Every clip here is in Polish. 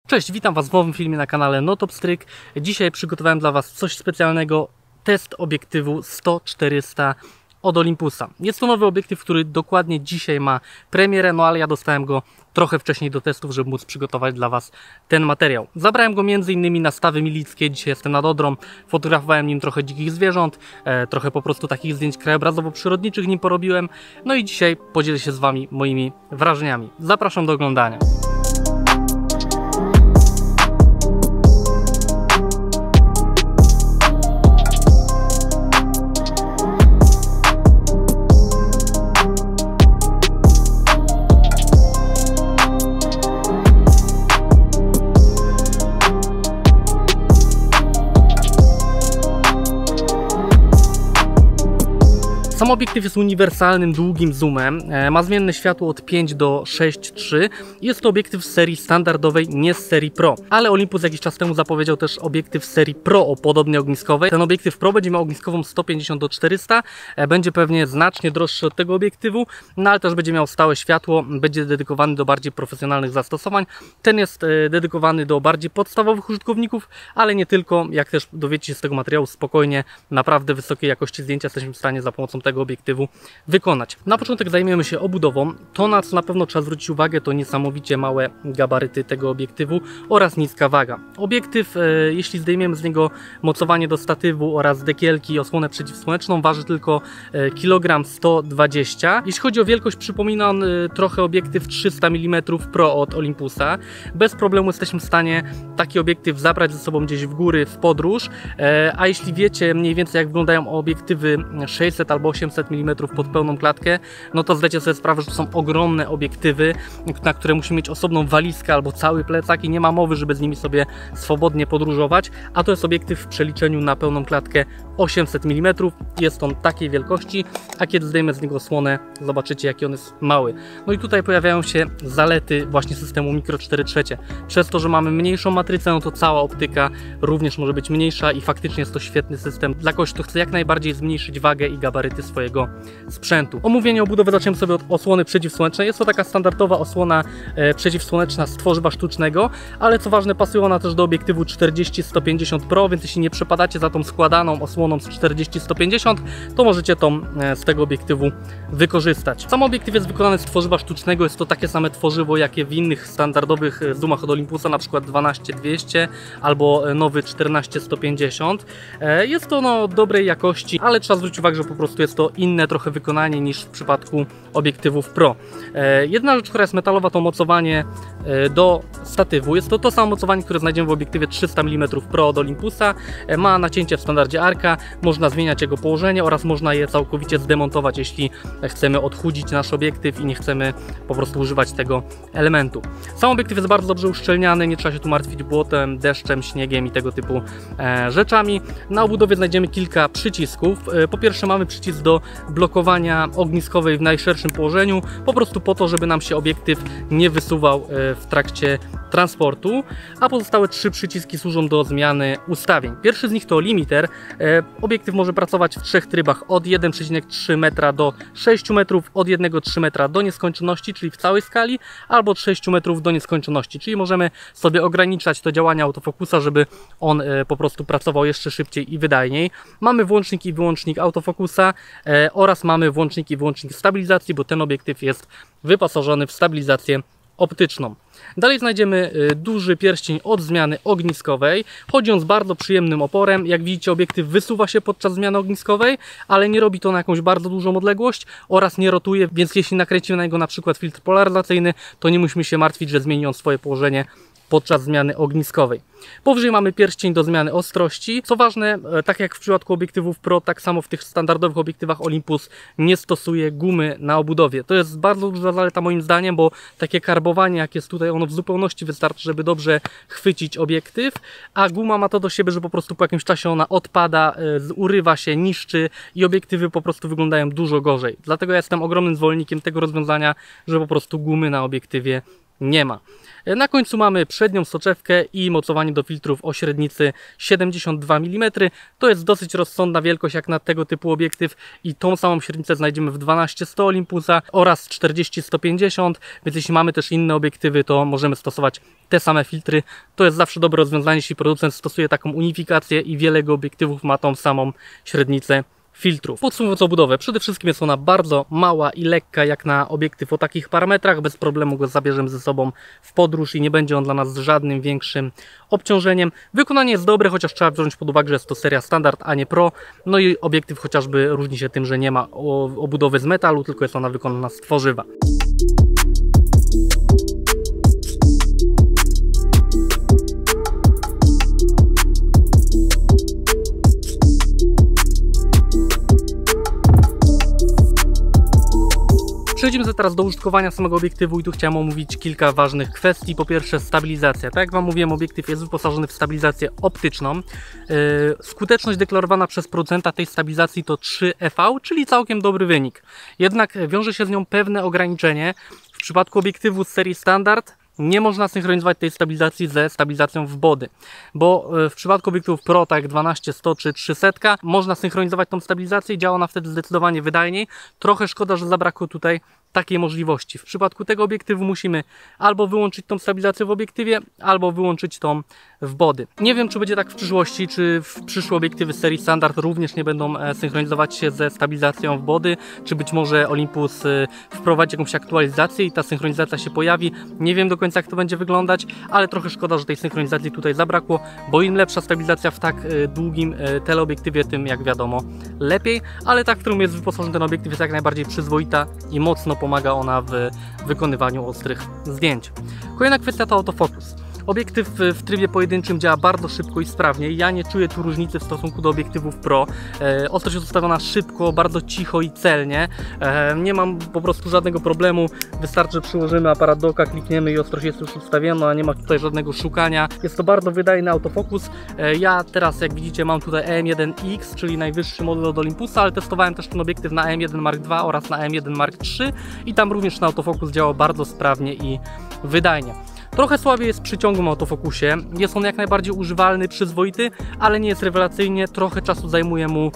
Cześć, witam Was w nowym filmie na kanale Notopstryk. Dzisiaj przygotowałem dla Was coś specjalnego. Test obiektywu 100-400 od Olympusa. Jest to nowy obiektyw, który dokładnie dzisiaj ma premierę, no ale ja dostałem go trochę wcześniej do testów, żeby móc przygotować dla Was ten materiał. Zabrałem go m.in. na Stawy Milickie, dzisiaj jestem nad Odrą, fotografowałem nim trochę dzikich zwierząt, trochę po prostu takich zdjęć krajobrazowo-przyrodniczych nim porobiłem, no i dzisiaj podzielę się z Wami moimi wrażeniami. Zapraszam do oglądania. Sam obiektyw jest uniwersalnym, długim zoomem, ma zmienne światło od 5 do 6,3. Jest to obiektyw z serii standardowej, nie z serii Pro. Ale Olympus jakiś czas temu zapowiedział też obiektyw z serii Pro o podobnej ogniskowej. Ten obiektyw Pro będzie miał ogniskową 150 do 400, będzie pewnie znacznie droższy od tego obiektywu, no ale też będzie miał stałe światło, będzie dedykowany do bardziej profesjonalnych zastosowań. Ten jest dedykowany do bardziej podstawowych użytkowników, ale nie tylko, jak też dowiecie się z tego materiału spokojnie, naprawdę wysokiej jakości zdjęcia jesteśmy w stanie za pomocą tego obiektywu wykonać. Na początek zajmiemy się obudową. To, na co na pewno trzeba zwrócić uwagę, to niesamowicie małe gabaryty tego obiektywu oraz niska waga. Obiektyw, jeśli zdejmiemy z niego mocowanie do statywu oraz dekielki i osłonę przeciwsłoneczną, waży tylko 120 kg. Jeśli chodzi o wielkość, przypomina on trochę obiektyw 300 mm Pro od Olympusa. Bez problemu jesteśmy w stanie taki obiektyw zabrać ze sobą gdzieś w góry, w podróż, a jeśli wiecie mniej więcej jak wyglądają obiektywy 600 albo 800 mm pod pełną klatkę, no to zdajcie sobie sprawę, że to są ogromne obiektywy, na które musimy mieć osobną walizkę albo cały plecak i nie ma mowy, żeby z nimi sobie swobodnie podróżować, a to jest obiektyw w przeliczeniu na pełną klatkę 800 mm, jest on takiej wielkości, a kiedy zdejmę z niego osłonę, zobaczycie jaki on jest mały. No i tutaj pojawiają się zalety właśnie systemu Micro 4/3. Przez to, że mamy mniejszą matrycę, no to cała optyka również może być mniejsza i faktycznie jest to świetny system dla kogoś, kto chce jak najbardziej zmniejszyć wagę i gabaryty swojego sprzętu. Omówienie obudowy zaczniemy sobie od osłony przeciwsłonecznej. Jest to taka standardowa osłona przeciwsłoneczna z tworzywa sztucznego, ale co ważne, pasuje ona też do obiektywu 40-150 Pro, więc jeśli nie przepadacie za tą składaną osłoną z 40-150, to możecie tą z tego obiektywu wykorzystać. Sam obiektyw jest wykonany z tworzywa sztucznego, jest to takie same tworzywo, jakie w innych standardowych zoomach od Olympusa, na przykład 12-200 albo nowy 14-150. Jest to dobrej jakości, ale trzeba zwrócić uwagę, że po prostu jest to inne trochę wykonanie niż w przypadku obiektywów Pro. Jedna rzecz, która jest metalowa, to mocowanie do statywu. Jest to samo mocowanie, które znajdziemy w obiektywie 300 mm Pro od Olympusa. Ma nacięcie w standardzie Arca, można zmieniać jego położenie oraz można je całkowicie zdemontować, jeśli chcemy odchudzić nasz obiektyw i nie chcemy po prostu używać tego elementu. Sam obiektyw jest bardzo dobrze uszczelniany, nie trzeba się tu martwić błotem, deszczem, śniegiem i tego typu rzeczami. Na obudowie znajdziemy kilka przycisków. Po pierwsze mamy przycisk do blokowania ogniskowej w najszerszym położeniu, po prostu po to, żeby nam się obiektyw nie wysuwał w trakcie transportu, a pozostałe 3 przyciski służą do zmiany ustawień. Pierwszy z nich to limiter. Obiektyw może pracować w 3 trybach, od 1,3 metra do 6 metrów, od 1,3 metra do nieskończoności, czyli w całej skali, albo od 6 metrów do nieskończoności, czyli możemy sobie ograniczać to działanie autofokusa, żeby on po prostu pracował jeszcze szybciej i wydajniej. Mamy włącznik i wyłącznik autofokusa oraz mamy włącznik i wyłącznik stabilizacji, bo ten obiektyw jest wyposażony w stabilizację optyczną. Dalej znajdziemy duży pierścień od zmiany ogniskowej. Chodzi on z bardzo przyjemnym oporem. Jak widzicie, obiektyw wysuwa się podczas zmiany ogniskowej, ale nie robi to na jakąś bardzo dużą odległość oraz nie rotuje, więc jeśli nakręcimy na niego na przykład filtr polaryzacyjny, to nie musimy się martwić, że zmieni on swoje położenie podczas zmiany ogniskowej. Powyżej mamy pierścień do zmiany ostrości. Co ważne, tak jak w przypadku obiektywów Pro, tak samo w tych standardowych obiektywach Olympus nie stosuje gumy na obudowie. To jest bardzo duża zaleta moim zdaniem, bo takie karbowanie jak jest tutaj, ono w zupełności wystarczy, żeby dobrze chwycić obiektyw, a guma ma to do siebie, że po prostu po jakimś czasie ona odpada, urywa się, niszczy i obiektywy po prostu wyglądają dużo gorzej. Dlatego ja jestem ogromnym zwolennikiem tego rozwiązania, że po prostu gumy na obiektywie nie ma. Na końcu mamy przednią soczewkę i mocowanie do filtrów o średnicy 72 mm. To jest dosyć rozsądna wielkość jak na tego typu obiektyw i tą samą średnicę znajdziemy w 12-100 Olympusa oraz 40-150, więc jeśli mamy też inne obiektywy, to możemy stosować te same filtry. To jest zawsze dobre rozwiązanie, jeśli producent stosuje taką unifikację i wiele jego obiektywów ma tą samą średnicę filtrów. Podsumowując obudowę, przede wszystkim jest ona bardzo mała i lekka jak na obiektyw o takich parametrach. Bez problemu go zabierzemy ze sobą w podróż i nie będzie on dla nas żadnym większym obciążeniem. Wykonanie jest dobre, chociaż trzeba wziąć pod uwagę, że jest to seria standard, a nie pro. No i obiektyw chociażby różni się tym, że nie ma obudowy z metalu, tylko jest ona wykonana z tworzywa. Przechodzimy teraz do użytkowania samego obiektywu i tu chciałem omówić kilka ważnych kwestii. Po pierwsze stabilizacja. Tak jak Wam mówiłem, obiektyw jest wyposażony w stabilizację optyczną. Skuteczność deklarowana przez producenta tej stabilizacji to 3EV, czyli całkiem dobry wynik. Jednak wiąże się z nią pewne ograniczenie. W przypadku obiektywu z serii standard nie można synchronizować tej stabilizacji ze stabilizacją w body, bo w przypadku obiektywów Pro, tak jak 12-100 czy 300, można synchronizować tą stabilizację i działa ona wtedy zdecydowanie wydajniej. Trochę szkoda, że zabrakło tutaj takiej możliwości. W przypadku tego obiektywu musimy albo wyłączyć tą stabilizację w obiektywie, albo wyłączyć tą w body. Nie wiem, czy będzie tak w przyszłości, czy w przyszłe obiektywy z serii standard również nie będą synchronizować się ze stabilizacją w body, czy być może Olympus wprowadzi jakąś aktualizację i ta synchronizacja się pojawi. Nie wiem do końca, jak to będzie wyglądać, ale trochę szkoda, że tej synchronizacji tutaj zabrakło, bo im lepsza stabilizacja w tak długim teleobiektywie, tym jak wiadomo lepiej, ale ta, w którą jest wyposażony ten obiektyw, jest jak najbardziej przyzwoita i mocno pomaga ona w wykonywaniu ostrych zdjęć. Kolejna kwestia to autofokus. Obiektyw w trybie pojedynczym działa bardzo szybko i sprawnie. Ja nie czuję tu różnicy w stosunku do obiektywów Pro. Ostrość jest ustawiona szybko, bardzo cicho i celnie. Nie mam po prostu żadnego problemu. Wystarczy, że przyłożymy aparat do oka, klikniemy i ostrość jest już ustawiona, nie ma tutaj żadnego szukania. Jest to bardzo wydajny autofokus. Ja teraz, jak widzicie, mam tutaj EM1X, czyli najwyższy model od Olympusa, ale testowałem też ten obiektyw na EM1 Mark II oraz na EM1 Mark III i tam również ten autofokus działa bardzo sprawnie i wydajnie. Trochę słabiej jest przy ciągłym autofokusie, jest on jak najbardziej używalny, przyzwoity, ale nie jest rewelacyjnie, trochę czasu zajmuje mu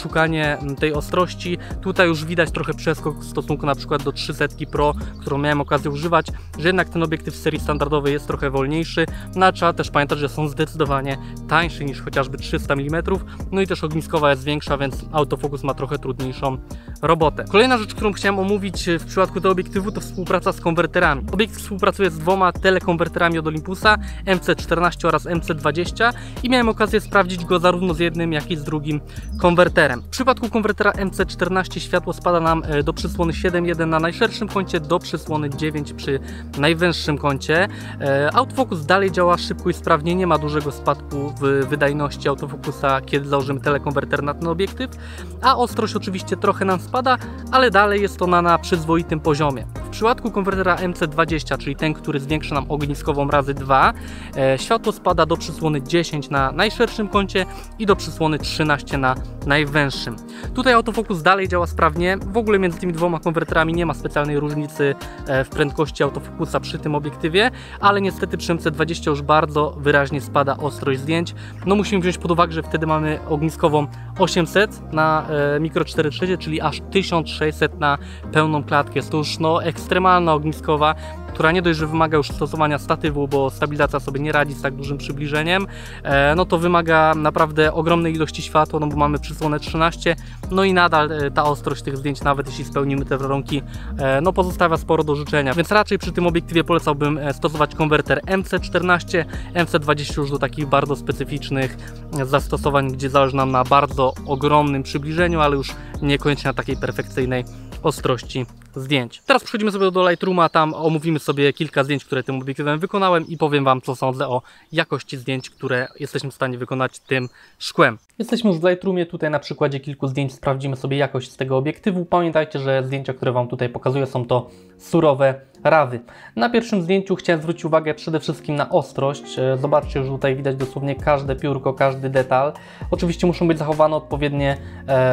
szukanie tej ostrości. Tutaj już widać trochę przeskok w stosunku na przykład do 300 Pro, którą miałem okazję używać, że jednak ten obiektyw z serii standardowej jest trochę wolniejszy, no trzeba też pamiętać, że są zdecydowanie tańszy niż chociażby 300 mm, no i też ogniskowa jest większa, więc autofokus ma trochę trudniejszą robotę. Kolejna rzecz, którą chciałem omówić w przypadku tego obiektywu, to współpraca z konwerterami. Obiektyw współpracuje z dwoma telekonwerterami od Olympusa, MC14 oraz MC20 i miałem okazję sprawdzić go zarówno z jednym, jak i z drugim konwerterem. W przypadku konwertera MC14 światło spada nam do przysłony 7.1 na najszerszym kącie, do przysłony 9 przy najwęższym kącie. Autofokus dalej działa szybko i sprawnie, nie ma dużego spadku w wydajności autofokusa, kiedy założymy telekonwerter na ten obiektyw, a ostrość oczywiście trochę nam spada, ale dalej jest ona na przyzwoitym poziomie. W przypadku konwertera MC20, czyli ten, który zwiększa nam ogniskową razy 2, światło spada do przysłony 10 na najszerszym kącie i do przysłony 13 na najwęższym. Tutaj autofokus dalej działa sprawnie, w ogóle między tymi dwoma konwerterami nie ma specjalnej różnicy w prędkości autofokusa przy tym obiektywie, ale niestety przy MC20 już bardzo wyraźnie spada ostrość zdjęć. No musimy wziąć pod uwagę, że wtedy mamy ogniskową 800 na mikro 4.3, czyli aż 1600 na pełną klatkę. Jest to już ekstremalna ogniskowa, która nie dość, że wymaga już stosowania statywu, bo stabilizacja sobie nie radzi z tak dużym przybliżeniem, no to wymaga naprawdę ogromnej ilości światła, no bo mamy przysłonę 13, no i nadal ta ostrość tych zdjęć, nawet jeśli spełnimy te warunki, no pozostawia sporo do życzenia, więc raczej przy tym obiektywie polecałbym stosować konwerter MC14, MC20 już do takich bardzo specyficznych zastosowań, gdzie zależy nam na bardzo ogromnym przybliżeniu, ale już niekoniecznie na takiej perfekcyjnej ostrości zdjęć. Teraz przechodzimy sobie do Lightrooma, tam omówimy sobie kilka zdjęć, które tym obiektywem wykonałem i powiem Wam, co sądzę o jakości zdjęć, które jesteśmy w stanie wykonać tym szkłem. Jesteśmy już w Lightroomie, tutaj na przykładzie kilku zdjęć sprawdzimy sobie jakość z tego obiektywu. Pamiętajcie, że zdjęcia, które Wam tutaj pokazuję, są to surowe rawy. Na pierwszym zdjęciu chciałem zwrócić uwagę przede wszystkim na ostrość. Zobaczcie, że tutaj widać dosłownie każde piórko, każdy detal. Oczywiście muszą być zachowane odpowiednie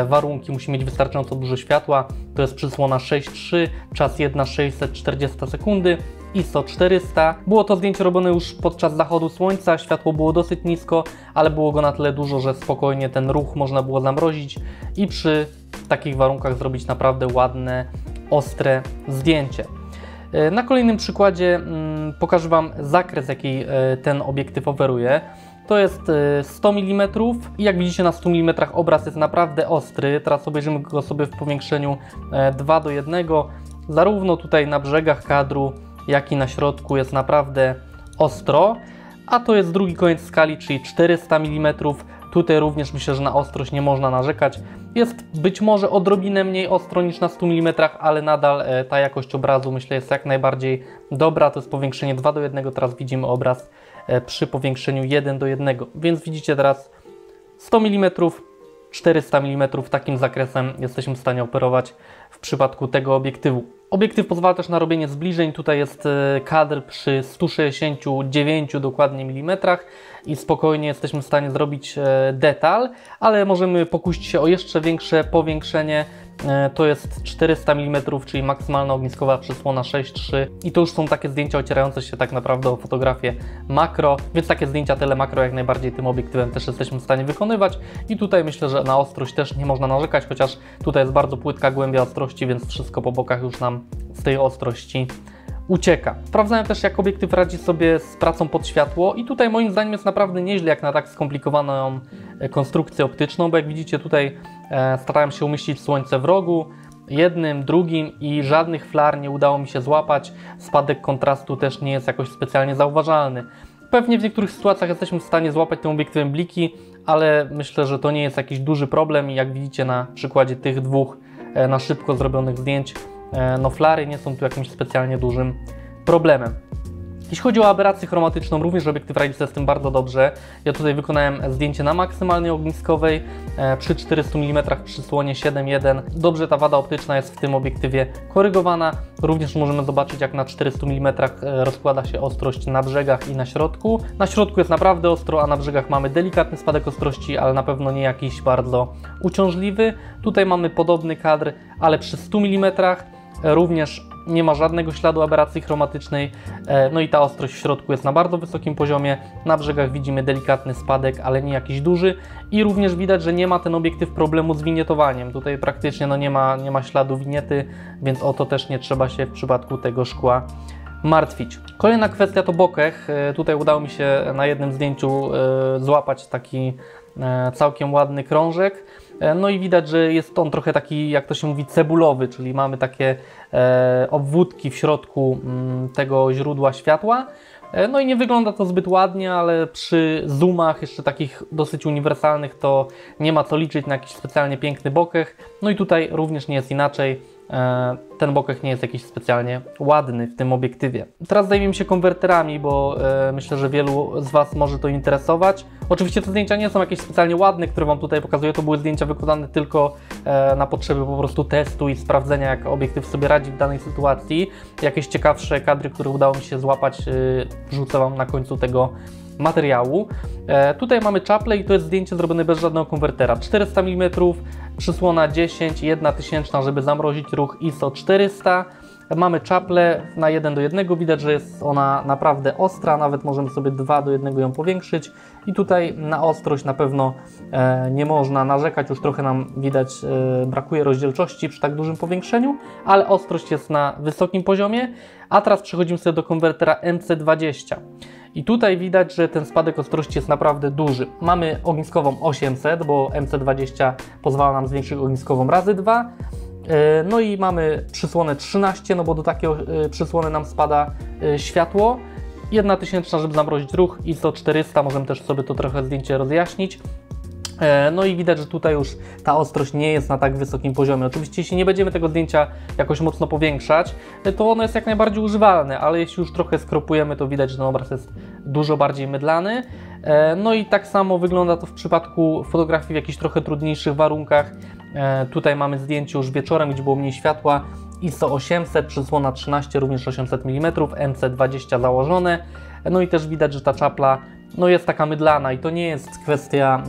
warunki, musi mieć wystarczająco dużo światła. To jest przysłona 6.3, czas 1/640 sekundy. ISO 400. Było to zdjęcie robione już podczas zachodu słońca, światło było dosyć nisko, ale było go na tyle dużo, że spokojnie ten ruch można było zamrozić i przy takich warunkach zrobić naprawdę ładne, ostre zdjęcie. Na kolejnym przykładzie pokażę Wam zakres, jaki ten obiektyw oferuje. To jest 100 mm i jak widzicie na 100 mm obraz jest naprawdę ostry. Teraz obejrzymy go sobie w powiększeniu 2:1. Zarówno tutaj na brzegach kadru, jak i na środku jest naprawdę ostro. A to jest drugi koniec skali, czyli 400 mm. Tutaj również myślę, że na ostrość nie można narzekać. Jest być może odrobinę mniej ostro niż na 100 mm, ale nadal ta jakość obrazu myślę jest jak najbardziej dobra. To jest powiększenie 2:1, teraz widzimy obraz przy powiększeniu 1:1. Więc widzicie teraz 100 mm, 400 mm, takim zakresem jesteśmy w stanie operować w przypadku tego obiektywu. Obiektyw pozwala też na robienie zbliżeń. Tutaj jest kadr przy 169 dokładnie milimetrach i spokojnie jesteśmy w stanie zrobić detal, ale możemy pokusić się o jeszcze większe powiększenie. To jest 400 mm, czyli maksymalna ogniskowa przysłona 6:3 i to już są takie zdjęcia ocierające się tak naprawdę o fotografię makro, więc takie zdjęcia telemakro jak najbardziej tym obiektywem też jesteśmy w stanie wykonywać i tutaj myślę, że na ostrość też nie można narzekać, chociaż tutaj jest bardzo płytka głębia ostrości, więc wszystko po bokach już nam z tej ostrości ucieka. Sprawdzałem też, jak obiektyw radzi sobie z pracą pod światło i tutaj moim zdaniem jest naprawdę nieźle jak na tak skomplikowaną konstrukcję optyczną, bo jak widzicie tutaj starałem się umieścić słońce w rogu, jednym, drugim i żadnych flar nie udało mi się złapać. Spadek kontrastu też nie jest jakoś specjalnie zauważalny. Pewnie w niektórych sytuacjach jesteśmy w stanie złapać tym obiektywem bliki, ale myślę, że to nie jest jakiś duży problem i jak widzicie na przykładzie tych dwóch na szybko zrobionych zdjęć, no flary nie są tu jakimś specjalnie dużym problemem. Jeśli chodzi o aberrację chromatyczną, również obiektyw radzi sobie z tym bardzo dobrze. Ja tutaj wykonałem zdjęcie na maksymalnej ogniskowej przy 400 mm przysłonie 7:1. Dobrze ta wada optyczna jest w tym obiektywie korygowana. Również możemy zobaczyć, jak na 400 mm rozkłada się ostrość na brzegach i na środku. Na środku jest naprawdę ostro, a na brzegach mamy delikatny spadek ostrości, ale na pewno nie jakiś bardzo uciążliwy. Tutaj mamy podobny kadr, ale przy 100 mm również nie ma żadnego śladu aberracji chromatycznej, no i ta ostrość w środku jest na bardzo wysokim poziomie, na brzegach widzimy delikatny spadek, ale nie jakiś duży i również widać, że nie ma ten obiektyw problemu z winietowaniem, tutaj praktycznie no nie ma śladu winiety, więc o to też nie trzeba się w przypadku tego szkła martwić. Kolejna kwestia to bokeh, tutaj udało mi się na jednym zdjęciu złapać taki całkiem ładny krążek. No i widać, że jest on trochę taki, jak to się mówi, cebulowy, czyli mamy takie obwódki w środku tego źródła światła. No i nie wygląda to zbyt ładnie, ale przy zoomach jeszcze takich dosyć uniwersalnych to nie ma co liczyć na jakiś specjalnie piękny bokeh. No i tutaj również nie jest inaczej. Ten bokeh nie jest jakiś specjalnie ładny w tym obiektywie. Teraz zajmiemy się konwerterami, bo myślę, że wielu z Was może to interesować. Oczywiście te zdjęcia nie są jakieś specjalnie ładne, które Wam tutaj pokazuję. To były zdjęcia wykonane tylko na potrzeby po prostu testu i sprawdzenia, jak obiektyw sobie radzi w danej sytuacji. Jakieś ciekawsze kadry, które udało mi się złapać, wrzucę Wam na końcu tego materiału. Tutaj mamy czaplę i to jest zdjęcie zrobione bez żadnego konwertera. 400 mm, przysłona 10, 1/1000, żeby zamrozić ruch ISO 400. Mamy czaplę na 1:1, widać, że jest ona naprawdę ostra, nawet możemy sobie 2:1 ją powiększyć i tutaj na ostrość na pewno nie można narzekać, już trochę nam widać brakuje rozdzielczości przy tak dużym powiększeniu, ale ostrość jest na wysokim poziomie, a teraz przechodzimy sobie do konwertera MC20. I tutaj widać, że ten spadek ostrości jest naprawdę duży. Mamy ogniskową 800, bo MC20 pozwala nam zwiększyć ogniskową razy 2. No i mamy przysłonę 13, no bo do takiej przysłony nam spada światło. 1/1000, żeby zamrozić ruch, ISO 400, możemy też sobie to trochę zdjęcie rozjaśnić. No i widać, że tutaj już ta ostrość nie jest na tak wysokim poziomie. Oczywiście jeśli nie będziemy tego zdjęcia jakoś mocno powiększać, to ono jest jak najbardziej używalne, ale jeśli już trochę skropujemy, to widać, że ten obraz jest dużo bardziej mydlany. No i tak samo wygląda to w przypadku fotografii w jakichś trochę trudniejszych warunkach. Tutaj mamy zdjęcie już wieczorem, gdzie było mniej światła. ISO 800, przysłona 13, również 800 mm, MC20 założone. No i też widać, że ta czapla no jest taka mydlana i to nie jest kwestia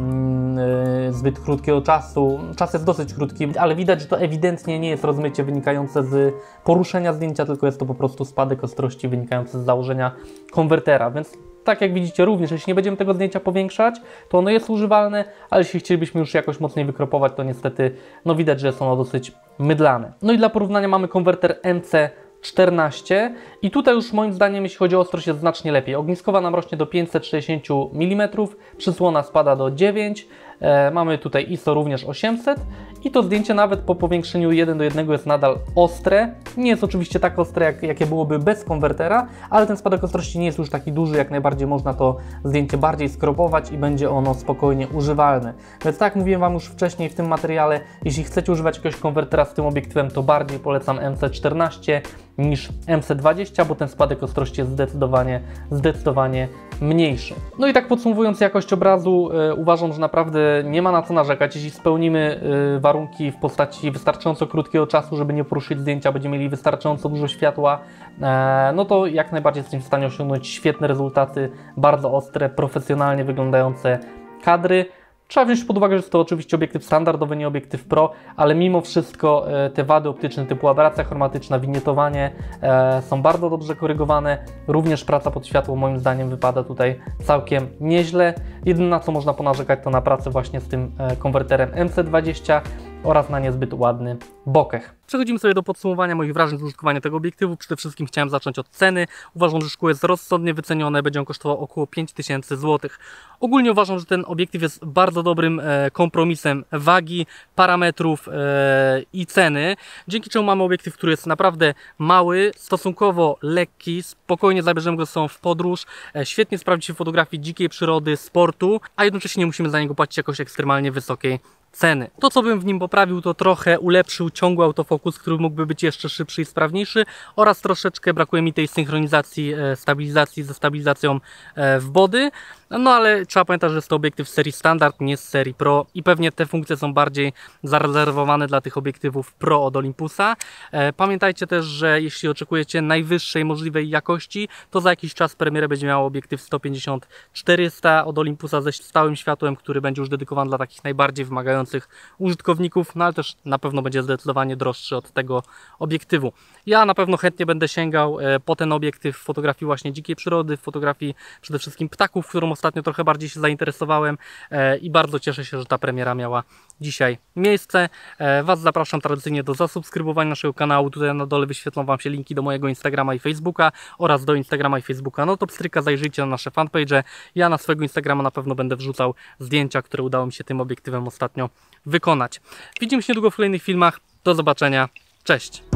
zbyt krótkiego czasu. Czas jest dosyć krótki, ale widać, że to ewidentnie nie jest rozmycie wynikające z poruszenia zdjęcia, tylko jest to po prostu spadek ostrości wynikający z założenia konwertera, więc tak jak widzicie również, jeśli nie będziemy tego zdjęcia powiększać, to ono jest używalne, ale jeśli chcielibyśmy już jakoś mocniej wykropować, to niestety no widać, że jest ono dosyć mydlane. No i dla porównania mamy konwerter MC14 i tutaj już moim zdaniem, jeśli chodzi o ostrość, jest znacznie lepiej. Ogniskowa nam rośnie do 560 mm, przysłona spada do 9, mamy tutaj ISO również 800 i to zdjęcie nawet po powiększeniu 1:1 jest nadal ostre. Nie jest oczywiście tak ostre, jakie byłoby bez konwertera, ale ten spadek ostrości nie jest już taki duży, jak najbardziej można to zdjęcie bardziej skropować i będzie ono spokojnie używalne. Więc tak jak mówiłem Wam już wcześniej w tym materiale, jeśli chcecie używać jakiegoś konwertera z tym obiektywem, to bardziej polecam MC14 niż MC20, bo ten spadek ostrości jest zdecydowanie mniejszy. No i tak podsumowując jakość obrazu, uważam, że naprawdę nie ma na co narzekać. Jeśli spełnimy warunki w postaci wystarczająco krótkiego czasu, żeby nie poruszyć zdjęcia, będziemy mieli wystarczająco dużo światła, no to jak najbardziej jesteśmy w stanie osiągnąć świetne rezultaty, bardzo ostre, profesjonalnie wyglądające kadry. Trzeba wziąć pod uwagę, że jest to oczywiście obiektyw standardowy, nie obiektyw pro, ale mimo wszystko te wady optyczne typu aberracja chromatyczna, winietowanie są bardzo dobrze korygowane. Również praca pod światło moim zdaniem wypada tutaj całkiem nieźle. Jedyne na co można ponarzekać to na pracę właśnie z tym konwerterem MC20 oraz na niezbyt ładny bokeh. Przechodzimy sobie do podsumowania moich wrażeń z użytkowania tego obiektywu. Przede wszystkim chciałem zacząć od ceny. Uważam, że szkło jest rozsądnie wycenione, będzie on kosztował około 5000 zł. Ogólnie uważam, że ten obiektyw jest bardzo dobrym kompromisem wagi, parametrów i ceny, dzięki czemu mamy obiektyw, który jest naprawdę mały, stosunkowo lekki, spokojnie zabierzemy go ze sobą w podróż, świetnie sprawdzi się w fotografii dzikiej przyrody, sportu, a jednocześnie nie musimy za niego płacić jakoś ekstremalnie wysokiej ceny. To, co bym w nim poprawił, to trochę ulepszył ciągły autofokus, który mógłby być jeszcze szybszy i sprawniejszy, oraz troszeczkę brakuje mi tej synchronizacji, stabilizacji ze stabilizacją w body. No ale trzeba pamiętać, że jest to obiektyw z serii standard, nie z serii pro i pewnie te funkcje są bardziej zarezerwowane dla tych obiektywów pro od Olympusa. Pamiętajcie też, że jeśli oczekujecie najwyższej możliwej jakości, to za jakiś czas premierę będzie miał obiektyw 150-400 od Olympusa ze stałym światłem, który będzie już dedykowany dla takich najbardziej wymagających użytkowników, no ale też na pewno będzie zdecydowanie droższy od tego obiektywu. Ja na pewno chętnie będę sięgał po ten obiektyw w fotografii właśnie dzikiej przyrody, w fotografii przede wszystkim ptaków, którą ostatnio trochę bardziej się zainteresowałem i bardzo cieszę się, że ta premiera miała dzisiaj miejsce. Was zapraszam tradycyjnie do zasubskrybowania naszego kanału. Tutaj na dole wyświetlą Wam się linki do mojego Instagrama i Facebooka oraz do Instagrama i Facebooka Notopstryka. Zajrzyjcie na nasze fanpage. Ja na swojego Instagrama na pewno będę wrzucał zdjęcia, które udało mi się tym obiektywem ostatnio wykonać. Widzimy się niedługo w kolejnych filmach. Do zobaczenia. Cześć!